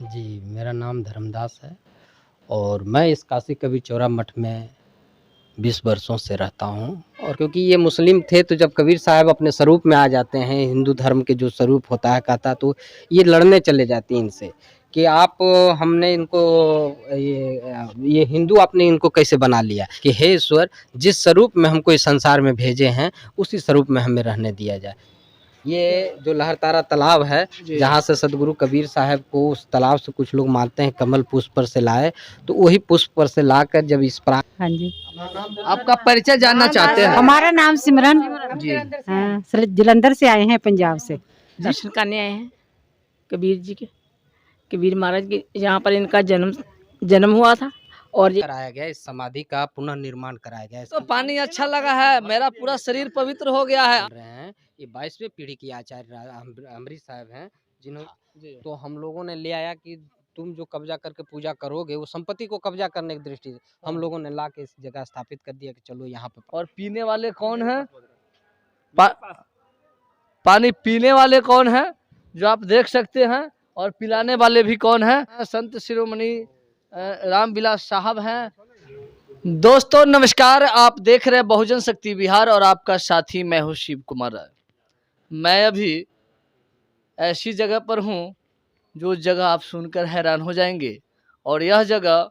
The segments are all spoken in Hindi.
जी, मेरा नाम धर्मदास है और मैं इस काशी कबीर चौरा मठ में 20 वर्षों से रहता हूँ। और क्योंकि ये मुस्लिम थे तो जब कबीर साहब अपने स्वरूप में आ जाते हैं, हिंदू धर्म के जो स्वरूप होता है कहता, तो ये लड़ने चले जाते हैं इनसे कि आप हमने इनको ये हिंदू आपने इनको कैसे बना लिया कि हे ईश्वर, जिस स्वरूप में हमको इस संसार में भेजे हैं उसी स्वरूप में हमें रहने दिया जाए। ये जो लहरतारा तालाब है, जहाँ से सदगुरु कबीर साहब को उस तालाब से कुछ लोग मानते हैं कमल पुष्प पर से लाए, तो वही पुष्प पर से लाकर जब इस हाँ जी, आपका परिचय जानना चाहते हैं। हमारा नाम सिमरन। जी हाँ, जलंधर से आए हैं, पंजाब से। दर्शन करने आए हैं कबीर जी के, कबीर महाराज के, यहाँ पर इनका जन्म हुआ था और ये कराया गया, इस समाधि का पुनर्निर्माण कराया गया। तो पानी अच्छा लगा है, मेरा पूरा शरीर पवित्र हो गया है। बोल रहे हैं ये 22वें पीढ़ी की आचार्य अमृत साहब हैं, जिन्होंने तो हम लोगों ने ले आया कि तुम जो कब्जा करके पूजा करोगे, वो संपत्ति को कब्जा करने की दृष्टि से हम लोगों ने ला के इस जगह स्थापित कर दिया कि चलो यहाँ पे। और पीने वाले कौन हैं? पानी पीने वाले कौन हैं जो आप देख सकते हैं, और पिलाने वाले भी कौन हैं? संत शिरोमणि रामविलास साहब हैं। दोस्तों नमस्कार, आप देख रहे हैं बहुजन शक्ति बिहार और आपका साथी मैं हूँ शिव कुमार। मैं अभी ऐसी जगह पर हूँ जो जगह आप सुनकर हैरान हो जाएंगे, और यह जगह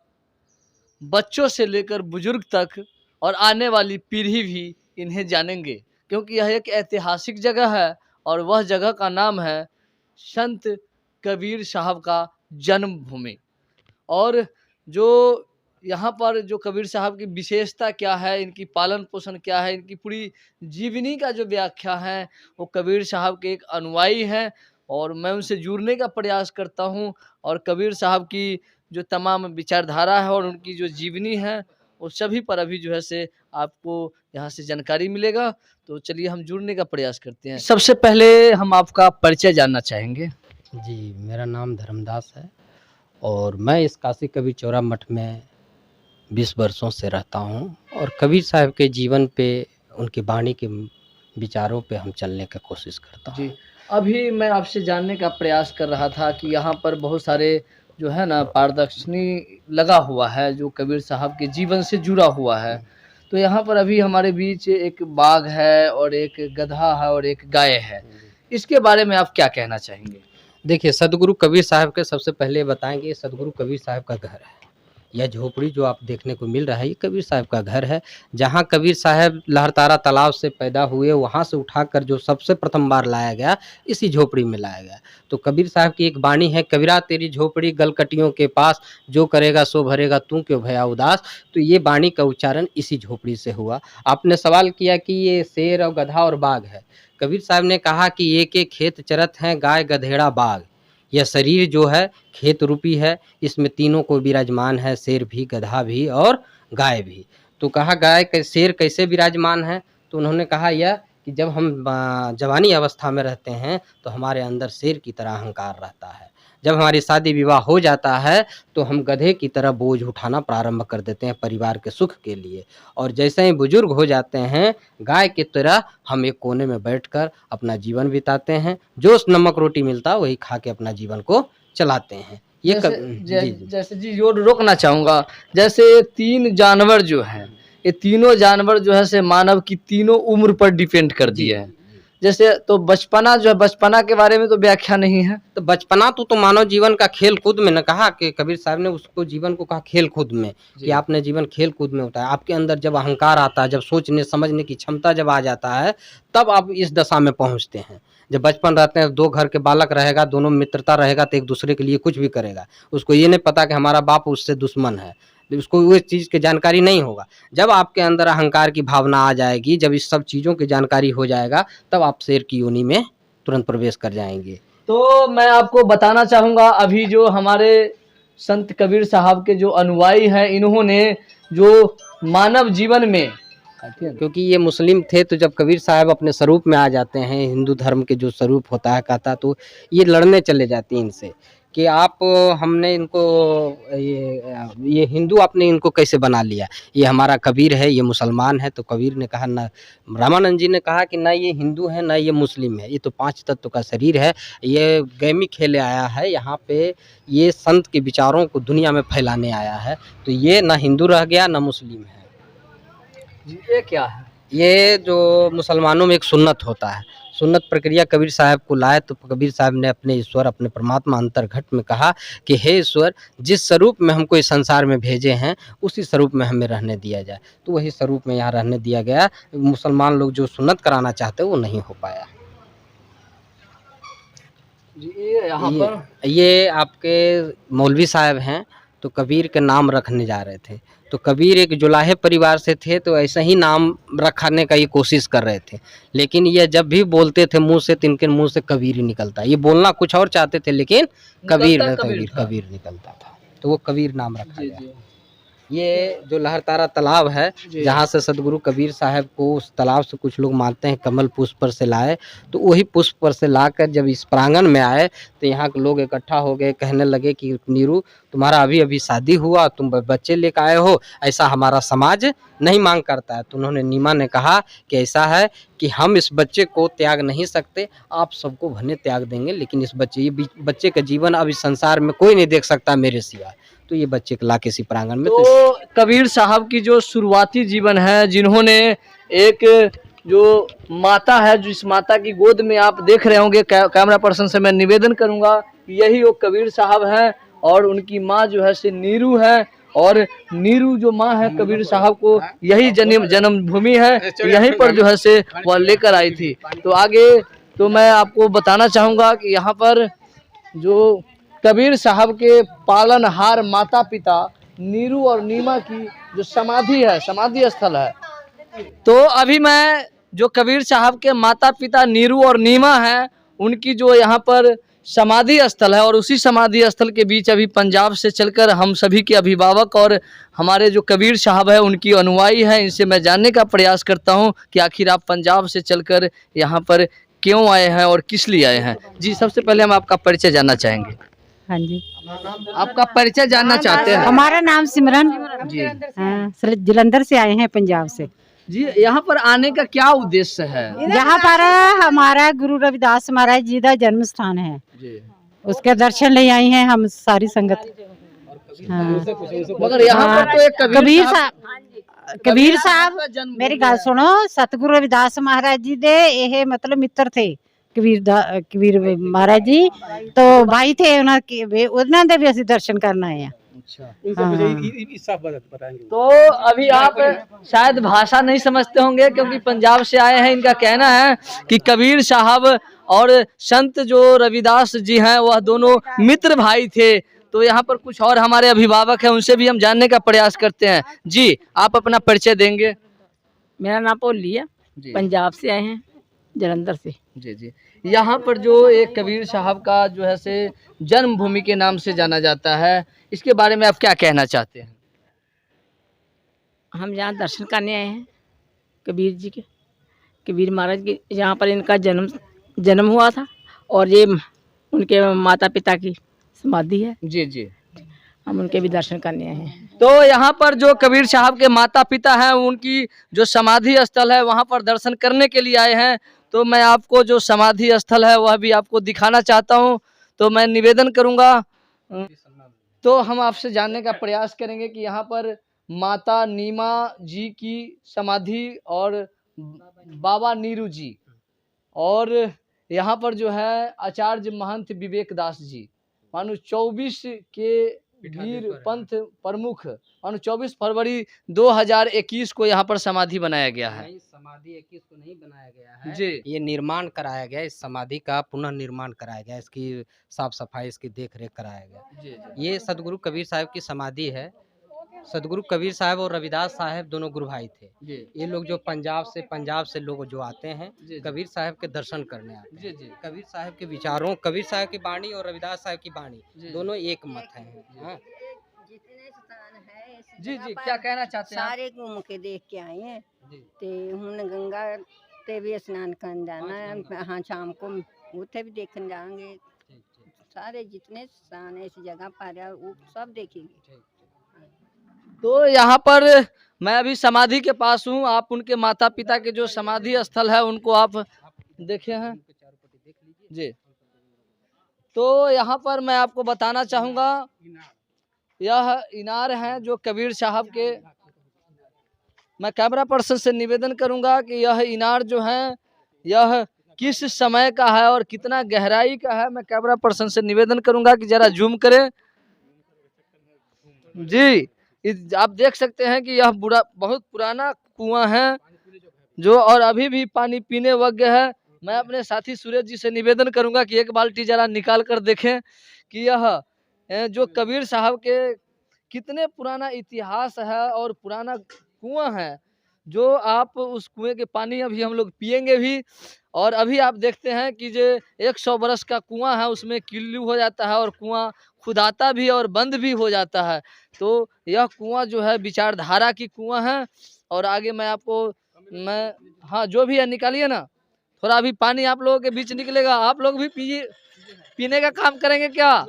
बच्चों से लेकर बुजुर्ग तक और आने वाली पीढ़ी भी इन्हें जानेंगे, क्योंकि यह एक ऐतिहासिक जगह है और वह जगह का नाम है संत कबीर साहब का जन्मभूमि। और जो यहाँ पर जो कबीर साहब की विशेषता क्या है, इनकी पालन पोषण क्या है, इनकी पूरी जीवनी का जो व्याख्या है, वो कबीर साहब के एक अनुयायी हैं और मैं उनसे जुड़ने का प्रयास करता हूँ। और कबीर साहब की जो तमाम विचारधारा है और उनकी जो जीवनी है, वो सभी पर अभी जो है से आपको यहाँ से जानकारी मिलेगा। तो चलिए हम जुड़ने का प्रयास करते हैं। सबसे पहले हम आपका परिचय जानना चाहेंगे। जी, मेरा नाम धर्मदास है और मैं इस काशी कबीर चौरा मठ में 20 वर्षों से रहता हूँ और कबीर साहब के जीवन पे, उनकी वाणी के विचारों पे हम चलने की कोशिश करता हूँ। जी, अभी मैं आपसे जानने का प्रयास कर रहा था कि यहाँ पर बहुत सारे जो है ना पारदर्शनी लगा हुआ है जो कबीर साहब के जीवन से जुड़ा हुआ है। तो यहाँ पर अभी हमारे बीच एक बाघ है और एक गधा है और एक गाय है। इसके बारे में आप क्या कहना चाहेंगे? देखिए, सदगुरु कबीर साहब के सबसे पहले बताएंगे, सदगुरु कबीर साहब का घर है। यह झोपड़ी जो आप देखने को मिल रहा है, ये कबीर साहब का घर है। जहाँ कबीर साहब लहरतारा तालाब से पैदा हुए, वहाँ से उठाकर जो सबसे प्रथम बार लाया गया, इसी झोपड़ी में लाया गया। तो कबीर साहब की एक वाणी है, कबीरा तेरी झोपड़ी गलकटियों के पास, जो करेगा सो भरेगा तू क्यों भया उदास। तो ये वाणी का उच्चारण इसी झोपड़ी से हुआ। आपने सवाल किया कि ये शेर और गधा और बाघ है। कबीर साहब ने कहा कि एक एक खेत चरत हैं गाय गधेड़ा बाघ, यह शरीर जो है खेत रूपी है, इसमें तीनों को विराजमान है, शेर भी, गधा भी और गाय भी। तो कहा गाय शेर कैसे विराजमान है? तो उन्होंने कहा यह कि जब हम जवानी अवस्था में रहते हैं तो हमारे अंदर शेर की तरह अहंकार रहता है। जब हमारी शादी विवाह हो जाता है तो हम गधे की तरह बोझ उठाना प्रारंभ कर देते हैं परिवार के सुख के लिए, और जैसे ही बुजुर्ग हो जाते हैं गाय की तरह हम एक कोने में बैठकर अपना जीवन बिताते हैं, जो नमक रोटी मिलता है वही खा के अपना जीवन को चलाते हैं। ये जैसे जी जो रोकना चाहूँगा, जैसे तीन जानवर जो हैं, ये तीनों जानवर जो है से मानव की तीनों उम्र पर डिपेंड कर दिए हैं। जैसे तो बचपना जो है, बचपना के बारे में तो व्याख्या नहीं है। तो बचपना तो मानव जीवन का खेल कूद में न कहा कि कबीर साहब ने उसको जीवन को कहा खेल कूद में, कि आपने जीवन खेल कूद में होता है। आपके अंदर जब अहंकार आता है, जब सोचने समझने की क्षमता जब आ जाता है, तब आप इस दशा में पहुंचते हैं। जब बचपन रहते हैं, दो घर के बालक रहेगा, दोनों मित्रता रहेगा तो एक दूसरे के लिए कुछ भी करेगा। उसको ये नहीं पता कि हमारा बाप उससे दुश्मन है, उसको वो चीज़ की जानकारी नहीं होगा। जब आपके अंदर अहंकार की भावना आ जाएगी, जब इस सब चीज़ों की जानकारी हो जाएगा, तब आप शेर की योनि में तुरंत प्रवेश कर जाएंगे। तो मैं आपको बताना चाहूँगा, अभी जो हमारे संत कबीर साहब के जो अनुयायी हैं, इन्होंने जो मानव जीवन में, क्योंकि ये मुस्लिम थे तो जब कबीर साहब अपने स्वरूप में आ जाते हैं, हिंदू धर्म के जो स्वरूप होता है कहता, तो ये लड़ने चले जाते हैं इनसे कि आप हमने इनको ये हिंदू आपने इनको कैसे बना लिया, ये हमारा कबीर है, ये मुसलमान है। तो कबीर ने कहा ना, रामानंद जी ने कहा कि ना ये हिंदू है ना ये मुस्लिम है, ये तो 5 तत्व का शरीर है, ये गैमी खेले आया है यहाँ पे, ये संत के विचारों को दुनिया में फैलाने आया है। तो ये ना हिंदू रह गया ना मुस्लिम है। ये क्या है? ये जो मुसलमानों में एक सुन्नत होता है, सुन्नत प्रक्रिया कबीर साहब को लाए। तो कबीर साहब ने अपने ईश्वर, अपने परमात्मा अंतर्घट में कहा कि हे ईश्वर, जिस स्वरूप में हमको इस संसार में भेजे हैं उसी स्वरूप में हमें रहने दिया जाए। तो वही स्वरूप में यहाँ रहने दिया गया। मुसलमान लोग जो सुन्नत कराना चाहते वो नहीं हो पाया। जी, ये यहाँ पर ये आपके मौलवी साहब हैं, तो कबीर के नाम रखने जा रहे थे। तो कबीर एक जुलाहे परिवार से थे, तो ऐसा ही नाम रखने का ये कोशिश कर रहे थे। लेकिन ये जब भी बोलते थे मुंह से, तो इनके मुंह से कबीर ही निकलता। ये बोलना कुछ और चाहते थे लेकिन कबीर कबीर निकलता था, तो वो कबीर नाम रखा गया। ये जो लहरतारा तालाब है, जहाँ से सदगुरु कबीर साहब को उस तालाब से कुछ लोग मानते हैं कमल पुष्प पर से लाए, तो वही पुष्प पर से लाकर जब इस प्रांगण में आए तो यहाँ के लोग इकट्ठा हो गए, कहने लगे कि नीरू, तुम्हारा अभी अभी शादी हुआ, तुम बच्चे लेकर आए हो, ऐसा हमारा समाज नहीं मांग करता है। तो उन्होंने नीमा ने कहा कि ऐसा है कि हम इस बच्चे को त्याग नहीं सकते, आप सबको भले त्याग देंगे, लेकिन इस बच्चे का जीवन अब इस संसार में कोई नहीं देख सकता मेरे सिवा। तो ये बच्चे को लाके इसी प्रांगण में तो कबीर साहब की जो शुरुआती जीवन है, जिन्होंने एक जो माता है, जिस माता की गोद में आप देख रहे होंगे, कैमरा पर्सन से मैं निवेदन करूंगा, यही वो कबीर साहब हैं। और उनकी माँ जो है से नीरू है, और नीरू जो माँ है कबीर साहब को यही जन्मभूमि है, यहीं पर जो है से वह लेकर आई थी। तो आगे तो मैं आपको बताना चाहूँगा कि यहाँ पर जो कबीर साहब के पालनहार माता पिता नीरू और नीमा की जो समाधि है, समाधि स्थल है। तो अभी मैं जो कबीर साहब के माता पिता नीरू और नीमा हैं, उनकी जो यहाँ पर समाधि स्थल है, और उसी समाधि स्थल के बीच अभी पंजाब से चलकर हम सभी के अभिभावक और हमारे जो कबीर साहब है उनकी अनुयायी हैं, इनसे मैं जानने का प्रयास करता हूँ कि आखिर आप पंजाब से चलकर यहाँ पर क्यों आए हैं और किस लिए आए हैं। जी, सबसे पहले हम आपका परिचय जानना चाहेंगे। हाँ जी, आपका परिचय जानना चाहते हैं। हमारा नाम सिमरन जी जलंधर से आए हैं, पंजाब से। जी, यहाँ पर आने का क्या उद्देश्य है? यहाँ पर हमारा गुरु रविदास महाराज जी का जन्म स्थान है, जी, उसके दर्शन ले आई हैं हम सारी संगत। हाँ। मगर यहाँ पर तो एक कबीर साहब मेरी गल सुनो, सतगुरु रविदास महाराज जी दे ये मतलब मित्र थे कबीर महाराज जी, तो भाई थे उन्होंने दे भी असी दर्शन करना है। तो अभी आप शायद भाषा नहीं समझते होंगे, क्योंकि पंजाब से आए हैं। इनका कहना है कि कबीर साहब और संत जो रविदास जी हैं वह दोनों मित्र भाई थे। तो यहाँ पर कुछ और हमारे अभिभावक हैं, उनसे भी हम जानने का प्रयास करते हैं। जी, आप अपना परिचय देंगे? मेरा नाम पोली है, पंजाब से आए हैं, जलंधर से। जी जी, यहाँ पर जो एक कबीर साहब का जो है से जन्मभूमि के नाम से जाना जाता है, इसके बारे में आप क्या कहना चाहते हैं? हम यहाँ दर्शन करने आए हैं कबीर जी के, कबीर महाराज के, यहाँ पर इनका जन्म हुआ था, और ये उनके माता पिता की समाधि है। जी जी, हम उनके भी दर्शन करने आए हैं। तो यहाँ पर जो कबीर साहब के माता पिता हैं, उनकी जो समाधि स्थल है वहाँ पर दर्शन करने के लिए आए हैं। तो मैं आपको जो समाधि स्थल है वह भी आपको दिखाना चाहता हूँ। तो मैं निवेदन करूँगा, तो हम आपसे जानने का प्रयास करेंगे कि यहाँ पर माता नीमा जी की समाधि और बाबा नीरू जी, और यहाँ पर जो है आचार्य महंत विवेक दास जी, मानो 24 के वीर पंथ प्रमुख, मानो 24 फरवरी 2021 को यहाँ पर समाधि बनाया गया है। समाधि 21 को नहीं बनाया गया है जी, ये निर्माण कराया गया, इस समाधि का पुनर्निर्माण कराया गया, इसकी साफ सफाई, इसकी देख रेख कराया गया। जी, ये सदगुरु कबीर साहब की समाधि है। सदगुरु कबीर साहब और रविदास साहब दोनों गुरु भाई थे। जी, ये लोग जो पंजाब से लोग जो आते हैं कबीर साहब के दर्शन करने आते हैं। जी, कबीर साहब के विचारों, कबीर साहब की वाणी और रविदास साहब की वाणी दोनों एक मत है। हाँ। जी जी, क्या कहना चाहते हैं? सारे घूम के देख के आए हैं, ते हुण गंगा ते भी स्नान करन जाना है। हाँ, शाम को उत्थे भी देखने जाएंगे। सारे जितने साने इस जगह पर है वो सब देखेंगे। तो यहाँ पर मैं अभी समाधि के पास हूँ। आप उनके माता पिता के जो समाधि स्थल है उनको आप देखे हैं जी। तो यहाँ पर मैं आपको बताना चाहूँगा, यह इनार हैं जो कबीर साहब के। मैं कैमरा पर्सन से निवेदन करूंगा कि यह इनार जो है यह किस समय का है और कितना गहराई का है। मैं कैमरा पर्सन से निवेदन करूंगा कि जरा जूम करें जी। आप देख सकते हैं कि यह बहुत पुराना कुआं है जो और अभी भी पानी पीने योग्य है। मैं अपने साथी सूरज जी से निवेदन करूंगा कि एक बाल्टी जरा निकाल कर देखें कि यह जो कबीर साहब के कितने पुराना इतिहास है और पुराना कुआं है, जो आप उस कुएं के पानी अभी हम लोग पिएंगे भी। और अभी आप देखते हैं कि जो 100 बरस का कुआं है उसमें किल्लू हो जाता है और कुआं खुदाता भी और बंद भी हो जाता है। तो यह कुआं जो है विचारधारा की कुआं है। और आगे मैं आपको हाँ जो भी है निकालिए ना, थोड़ा अभी पानी आप लोगों के बीच निकलेगा। आप लोग भी पीने का काम करेंगे क्या?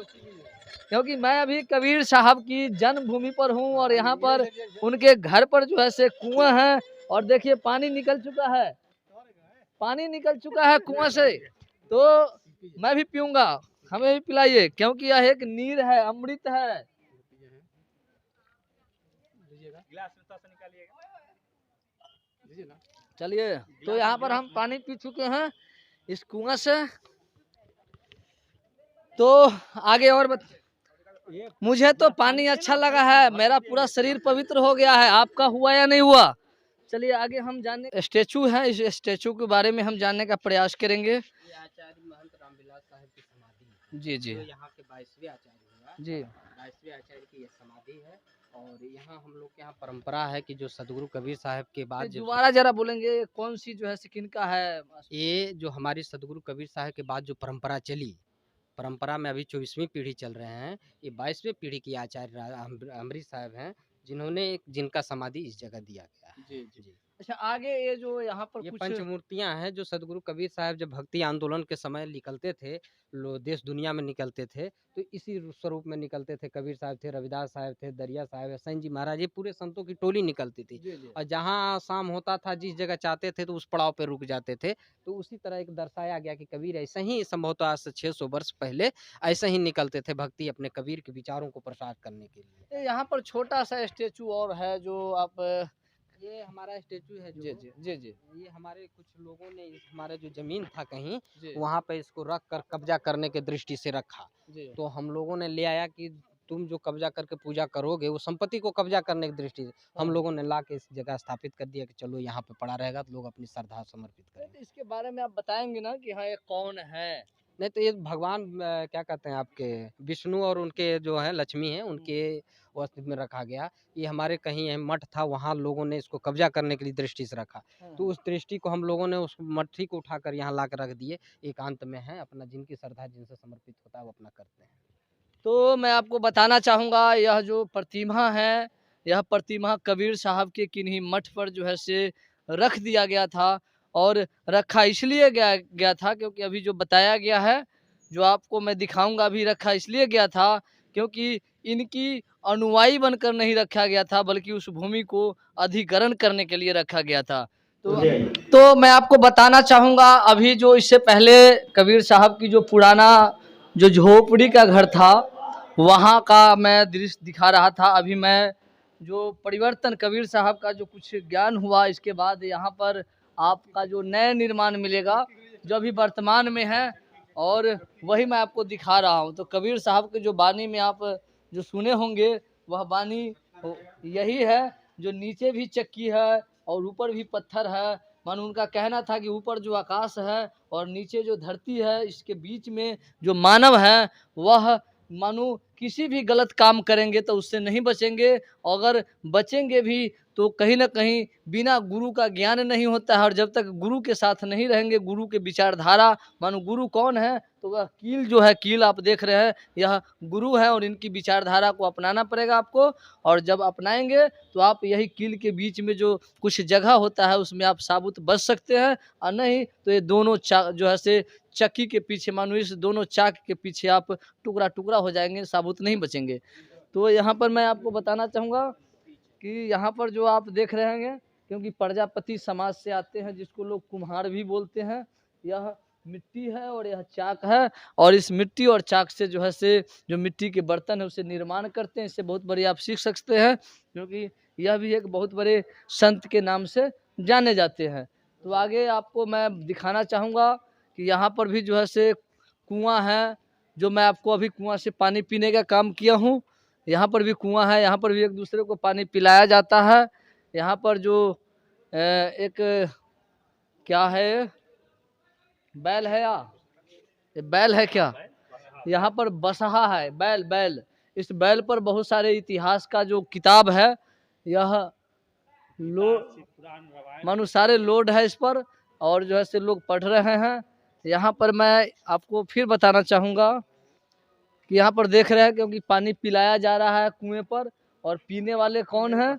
क्योंकि मैं अभी कबीर साहब की जन्मभूमि पर हूँ और यहाँ पर उनके घर पर जो है से कुआं है। और देखिए पानी निकल चुका है, पानी निकल चुका है कुआं से। तो मैं भी पीऊंगा, हमें भी पिलाइए क्योंकि यह एक नीर है, अमृत है। चलिए, तो यहाँ पर हम पानी पी चुके हैं इस कुआं से। तो आगे और मुझे तो पानी अच्छा लगा है, मेरा पूरा शरीर पवित्र हो गया है। आपका हुआ या नहीं हुआ? चलिए आगे हम जानने, स्टेचू है, इस स्टेचू के बारे में हम जानने का प्रयास करेंगे। आचार्य महंत रामविलास साहब की समाधि जी जी जो यहाँ के 22वें आचार्य हुआ जी 22वें आचार्य की यह समाधि है। और यहाँ हम लोग के यहाँ परंपरा है कि जो सदगुरु कबीर साहब के बाद जब दोबारा जरा बोलेंगे कौन सी जो है किनका है? ये जो हमारी सदगुरु कबीर साहब के बाद जो परंपरा चली, परंपरा में अभी 24वीं पीढ़ी चल रहे हैं। ये 22वें पीढ़ी की आचार्य अमृत साहब हैं, जिनका समाधि इस जगह दिया गया है। जी जी। अच्छा आगे ये जो यहाँ पर ये कुछ पंचमूर्तियां हैं जो सदगुरु कबीर साहब जब भक्ति आंदोलन के समय निकलते थे, देश दुनिया में निकलते थे, तो इसी स्वरूप में निकलते थे। कबीर साहब थे, रविदास साहब थे, दरिया साहब, हसैन जी महाराज, ये पूरे संतों की टोली निकलती थी। जी जी और जहाँ शाम होता था, जिस जगह चाहते थे तो उस पड़ाव पे रुक जाते थे। तो उसी तरह एक दर्शाया गया कि कबीर ऐसे ही संभवतः आज से 600 वर्ष पहले ऐसे ही निकलते थे भक्ति अपने कबीर के विचारों को प्रसार करने के लिए। यहाँ पर छोटा सा स्टेचू और है जो आप ये हमारा स्टेचू है जी जी जी जी ये हमारे कुछ लोगों ने हमारे जो जमीन था कहीं जी वहाँ पे इसको रख कर कब्जा करने के दृष्टि से रखा। जी तो हम लोगों ने ले आया कि तुम जो कब्जा करके पूजा करोगे वो संपत्ति को कब्जा करने की दृष्टि से हम लोगों ने ला के इस जगह स्थापित कर दिया कि चलो यहाँ पे पड़ा रहेगा तो लोग अपनी श्रद्धा समर्पित करेंगे। तो इसके बारे में आप बताएंगे ना कि हाँ ये कौन है? नहीं तो ये भगवान क्या कहते हैं आपके विष्णु और उनके जो है लक्ष्मी हैं उनके वस्त्र में रखा गया। ये हमारे कहीं मठ था, वहाँ लोगों ने इसको कब्जा करने के लिए दृष्टि से रखा। तो उस दृष्टि को हम लोगों ने उस मठी को उठाकर यहाँ ला कर रख दिए। एकांत में है, अपना जिनकी श्रद्धा जिनसे समर्पित होता है वो अपना करते हैं। तो मैं आपको बताना चाहूँगा यह जो प्रतिमा है, यह प्रतिमा कबीर साहब के किन्हीं मठ पर जो है से रख दिया गया था। और रखा इसलिए गया था क्योंकि अभी जो बताया गया है, जो आपको मैं दिखाऊंगा, अभी रखा इसलिए गया था क्योंकि इनकी अनुयायी बनकर नहीं रखा गया था, बल्कि उस भूमि को अधिग्रहण करने के लिए रखा गया था। तो मैं आपको बताना चाहूँगा, अभी जो इससे पहले कबीर साहब की जो पुराना जो झोपड़ी का घर था वहाँ का मैं दृश्य दिखा रहा था। अभी मैं जो परिवर्तन कबीर साहब का जो कुछ ज्ञान हुआ, इसके बाद यहाँ पर आपका जो नया निर्माण मिलेगा जो अभी वर्तमान में है, और वही मैं आपको दिखा रहा हूँ। तो कबीर साहब के जो बानी में आप जो सुने होंगे वह बानी यही है, जो नीचे भी चक्की है और ऊपर भी पत्थर है। मानो उनका कहना था कि ऊपर जो आकाश है और नीचे जो धरती है, इसके बीच में जो मानव है वह मानो किसी भी गलत काम करेंगे तो उससे नहीं बचेंगे, और अगर बचेंगे भी तो कहीं न कहीं बिना गुरु का ज्ञान नहीं होता है, और जब तक गुरु के साथ नहीं रहेंगे, गुरु के विचारधारा, मानो गुरु कौन है, तो वह कील जो है, कील आप देख रहे हैं, यह गुरु है, और इनकी विचारधारा को अपनाना पड़ेगा आपको। और जब अपनाएँगे तो आप यही कील के बीच में जो कुछ जगह होता है उसमें आप साबुत बच सकते हैं, और नहीं तो ये दोनों जो है से चक्की के पीछे, मानो इस दोनों चाक के पीछे आप टुकड़ा-टुकड़ा हो जाएँगे, साबुत नहीं बचेंगे। तो यहाँ पर मैं आपको बताना चाहूँगा कि यहाँ पर जो आप देख रहे हैं, क्योंकि प्रजापति समाज से आते हैं, जिसको लोग कुम्हार भी बोलते हैं, यह मिट्टी है और यह चाक है, और इस मिट्टी और चाक से जो है से जो मिट्टी के बर्तन है उसे निर्माण करते हैं। इससे बहुत बड़ी आप सीख सकते हैं, क्योंकि यह भी एक बहुत बड़े संत के नाम से जाने जाते हैं। तो आगे आपको मैं दिखाना चाहूँगा कि यहाँ पर भी जो है से कुआँ है, जो मैं आपको अभी कुआँ से पानी पीने का काम किया हूँ। यहाँ पर भी कुआँ है, यहाँ पर भी एक दूसरे को पानी पिलाया जाता है। यहाँ पर जो एक क्या है, बैल है या ये बैल है क्या? यहाँ पर बसहा है, बैल। इस बैल पर बहुत सारे इतिहास का जो किताब है, यह मानो सारे लोड है इस पर, और जो है से लोग पढ़ रहे हैं। यहाँ पर मैं आपको फिर बताना चाहूँगा कि यहाँ पर देख रहे हैं, क्योंकि पानी पिलाया जा रहा है कुएं पर, और पीने वाले कौन हैं?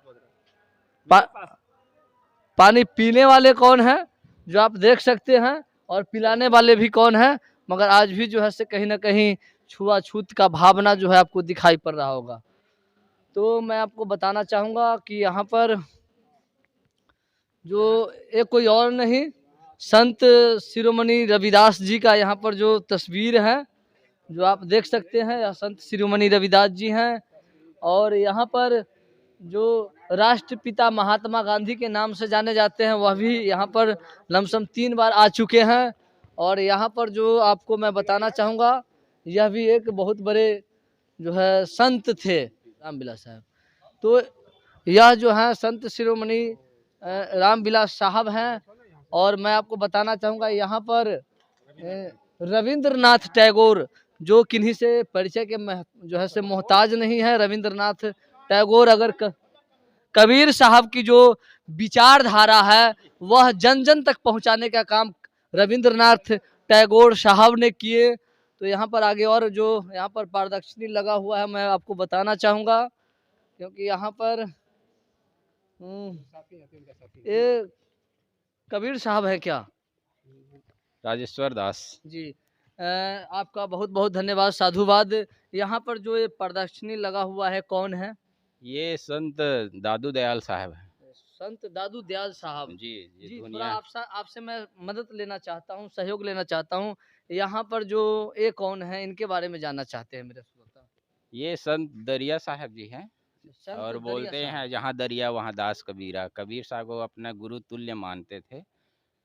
पानी पीने वाले कौन हैं, जो आप देख सकते हैं, और पिलाने वाले भी कौन हैं, मगर आज भी जो है से कहीं ना कहीं छुआछूत का भावना जो है आपको दिखाई पड़ रहा होगा। तो मैं आपको बताना चाहूँगा कि यहाँ पर जो एक कोई और नहीं, संत शिरोमणि रविदास जी का यहाँ पर जो तस्वीर है, जो आप देख सकते हैं, यह संत शिरोमणि रविदास जी हैं। और यहाँ पर जो राष्ट्रपिता महात्मा गांधी के नाम से जाने जाते हैं, वह भी यहाँ पर लमसम 3 बार आ चुके हैं। और यहाँ पर जो आपको मैं बताना चाहूँगा, यह भी एक बहुत बड़े जो है संत थे, रामविलास साहब। तो यह जो है संत शिरोमणि रामविलास साहब हैं। और मैं आपको बताना चाहूँगा, यहाँ पर रविंद्रनाथ टैगोर, जो किन्हीं से परिचय के जो है से मोहताज नहीं है, रविंद्रनाथ टैगोर अगर कबीर साहब की जो विचारधारा है वह जन जन तक पहुंचाने का काम रविंद्रनाथ टैगोर साहब ने किए। तो यहाँ पर आगे और जो यहाँ पर प्रदर्शनी लगा हुआ है, मैं आपको बताना चाहूँगा, क्योंकि यहाँ पर ये कबीर साहब है क्या? राजेश्वर दास जी, आपका बहुत बहुत धन्यवाद, साधुवाद। यहाँ पर जो ये प्रदर्शनी लगा हुआ है, कौन है? ये संत दादू दयाल साहब है। संत दादू दयाल साहब जी जी। थोड़ा दुनिया आपसे मैं मदद लेना चाहता हूँ, सहयोग लेना चाहता हूँ। यहाँ पर जो ये कौन है, इनके बारे में जानना चाहते हैं मेरे श्रोता। ये संत दरिया साहब जी हैं, संत और दरिया बोलते साहब। हैं जहाँ दरिया वहाँ दास कबीरा। कबीर साहब को अपना गुरु तुल्य मानते थे,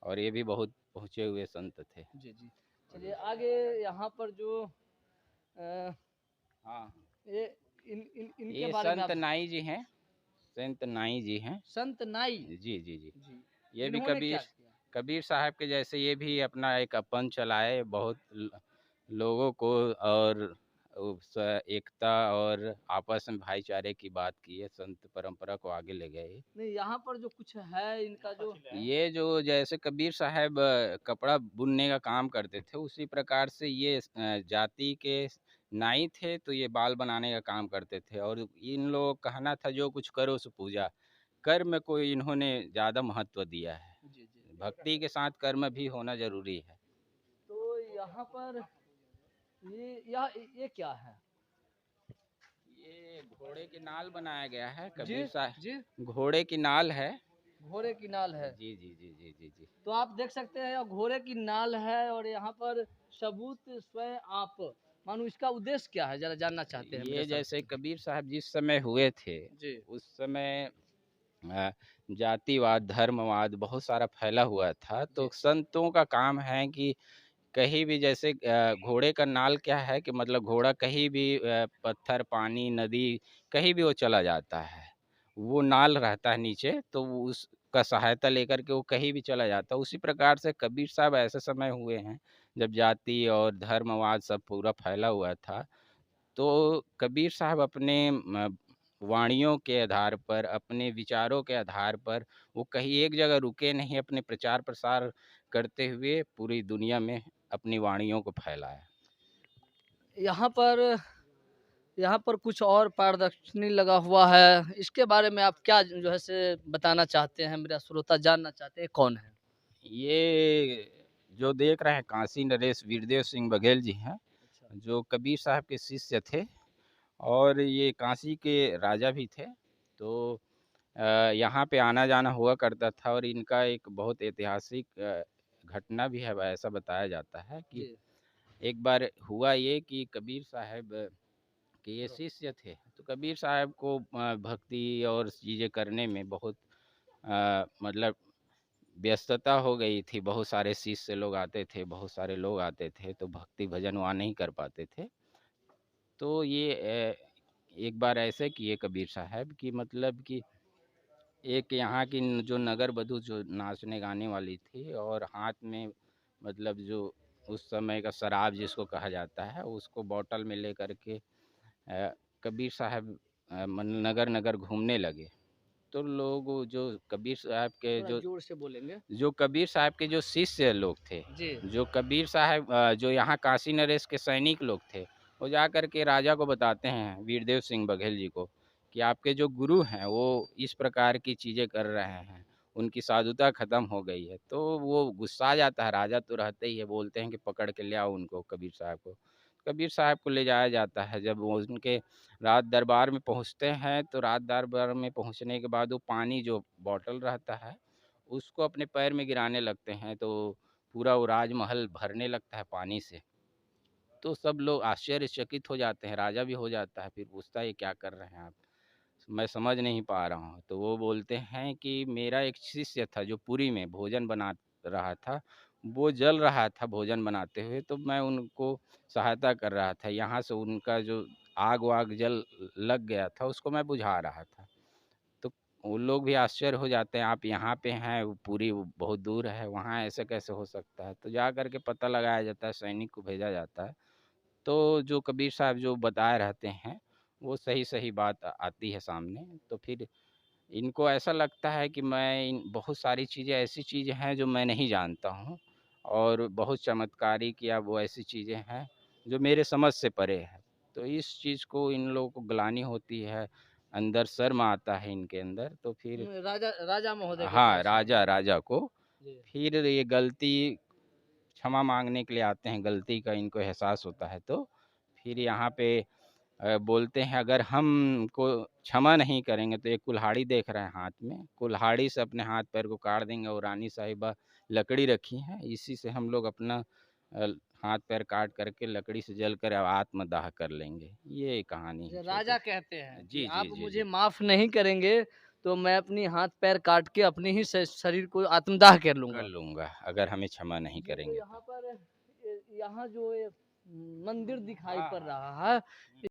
और ये भी बहुत पहुँचे हुए संत थे। जी जी। चलिए आगे यहाँ पर जो हाँ, ये इनके ये बारे में संत आप। नाई जी हैं, संत नाई जी हैं। संत नाई जी जी जी। जी। ये भी इन्होंने क्या किया? कबीर साहब के जैसे ये भी अपना एक अपन चलाए, बहुत लोगों को, और एकता और आपस में भाईचारे की बात की है, संत परंपरा को आगे ले गए। नहीं, यहाँ पर जो कुछ है इनका जो ये जो जैसे कबीर साहब कपड़ा बुनने का काम करते थे, उसी प्रकार से ये जाति के नाई थे, तो ये बाल बनाने का काम करते थे। और इन लोगों का कहना था, जो कुछ करो सो पूजा। कर्म को इन्होंने ज़्यादा महत्व दिया है। जी जी। भक्ति के साथ कर्म भी होना जरूरी है। तो यहाँ पर ये क्या है? ये घोड़े की नाल बनाया गया है, जी कबीर साहब। जी। घोड़े की नाल है। घोड़े की नाल है। जी जी जी जी जी जी। तो आप देख सकते हैं, यह घोड़े की नाल है, और यहाँ पर सबूत स्वयं आप, मानो इसका उद्देश्य क्या है, जरा जानना चाहते हैं ये मेरे साथ। जैसे कबीर साहब जिस समय हुए थे, जी उस समय जातिवाद धर्मवाद बहुत सारा फैला हुआ था। तो संतों का काम है कि कहीं भी, जैसे घोड़े का नाल क्या है कि मतलब घोड़ा कहीं भी पत्थर पानी नदी कहीं भी वो चला जाता है, वो नाल रहता है नीचे, तो वो उसका सहायता लेकर के वो कहीं भी चला जाता है। उसी प्रकार से कबीर साहब ऐसे समय हुए हैं जब जाति और धर्मवाद सब पूरा फैला हुआ था, तो कबीर साहब अपने वाणियों के आधार पर, अपने विचारों के आधार पर वो कहीं एक जगह रुके नहीं, अपने प्रचार प्रसार करते हुए पूरी दुनिया में अपनी वाणियों को फैलाया। यहाँ पर कुछ और प्रदर्शनी लगा हुआ है, इसके बारे में आप क्या जो है से बताना चाहते हैं? मेरा श्रोता जानना चाहते हैं कौन है? ये जो देख रहे हैं काशी नरेश वीरदेव सिंह बघेल जी हैं, जो कबीर साहब के शिष्य थे और ये काशी के राजा भी थे। तो यहाँ पे आना जाना हुआ करता था और इनका एक बहुत ऐतिहासिक घटना भी है, ऐसा बताया जाता है कि एक बार हुआ ये कि कबीर साहब के ये शिष्य थे, तो कबीर साहब को भक्ति और चीज़ें करने में बहुत मतलब व्यस्तता हो गई थी। बहुत सारे शिष्य लोग आते थे, बहुत सारे लोग आते थे, तो भक्ति भजन वहाँ नहीं कर पाते थे। तो ये एक बार ऐसे किए कबीर साहब कि मतलब कि एक यहाँ की जो नगर बधू जो नाचने गाने वाली थी और हाथ में मतलब जो उस समय का शराब जिसको कहा जाता है, उसको बॉटल में लेकर के कबीर साहब नगर नगर घूमने लगे। तो लोग जो कबीर साहब के थोड़ा जोर से बोलेंगे। जो कबीर साहब के जो शिष्य लोग थे, जी। जो कबीर साहब जो यहाँ काशी नरेश के सैनिक लोग थे, वो जा कर के राजा को बताते हैं, वीरदेव सिंह बघेल जी को, कि आपके जो गुरु हैं वो इस प्रकार की चीज़ें कर रहे हैं, उनकी साधुता ख़त्म हो गई है। तो वो गुस्सा आ जाता है, राजा तो रहते ही है, बोलते हैं कि पकड़ के ले आओ उनको, कबीर साहब को। कबीर साहब को ले जाया जाता है। जब वो उनके राज दरबार में पहुँचते हैं, तो राज दरबार में पहुँचने के बाद वो पानी जो बॉटल रहता है, उसको अपने पैर में गिराने लगते हैं, तो पूरा वो राजमहल भरने लगता है पानी से। तो सब लोग आश्चर्यचकित हो जाते हैं, राजा भी हो जाता है, फिर पूछता है ये क्या कर रहे हैं आप? मैं समझ नहीं पा रहा हूँ। तो वो बोलते हैं कि मेरा एक शिष्य था जो पुरी में भोजन बना रहा था, वो जल रहा था भोजन बनाते हुए, तो मैं उनको सहायता कर रहा था। यहाँ से उनका जो आग-वाग जल लग गया था, उसको मैं बुझा रहा था। तो वो लोग भी आश्चर्य हो जाते हैं, आप यहाँ पे हैं, वो पुरी बहुत दूर है, वहाँ ऐसे कैसे हो सकता है? तो जा कर के पता लगाया जाता है, सैनिक को भेजा जाता है। तो जो कबीर साहब जो बताए रहते हैं, वो सही-सही बात आती है सामने। तो फिर इनको ऐसा लगता है कि मैं इन बहुत सारी चीज़ें ऐसी चीज़ें हैं जो मैं नहीं जानता हूँ और बहुत चमत्कारिक या वो ऐसी चीज़ें हैं जो मेरे समझ से परे है। तो इस चीज़ को इन लोगों को ग्लानि होती है, अंदर शर्म आता है इनके अंदर, तो फिर राजा राजा महोदय के हाँ, पास। राजा को जी। फिर ये गलती क्षमा माँगने के लिए आते हैं, गलती का इनको एहसास होता है, तो फिर यहाँ पे बोलते हैं अगर हमको क्षमा नहीं करेंगे तो एक कुल्हाड़ी देख रहे हैं हाथ में, कुल्हाड़ी से अपने हाथ पैर को काट देंगे और रानी साहिबा लकड़ी रखी हैं, इसी से हम लोग अपना अ, हाथ पैर काट करके लकड़ी से जलकर आत्मदाह कर लेंगे। ये कहानी है राजा छोटी। कहते हैं कि जी, आप जी, जी, मुझे जी। माफ़ नहीं करेंगे, तो मैं अपनी हाथ पैर काट के अपने ही शरीर को आत्मदाह कर कर लूँगा। लूँगा, अगर हमें क्षमा नहीं जी, तो करेंगे तो। यहाँ पर यहाँ जो ये मंदिर दिखाई हाँ, पड़ हाँ। रहा है,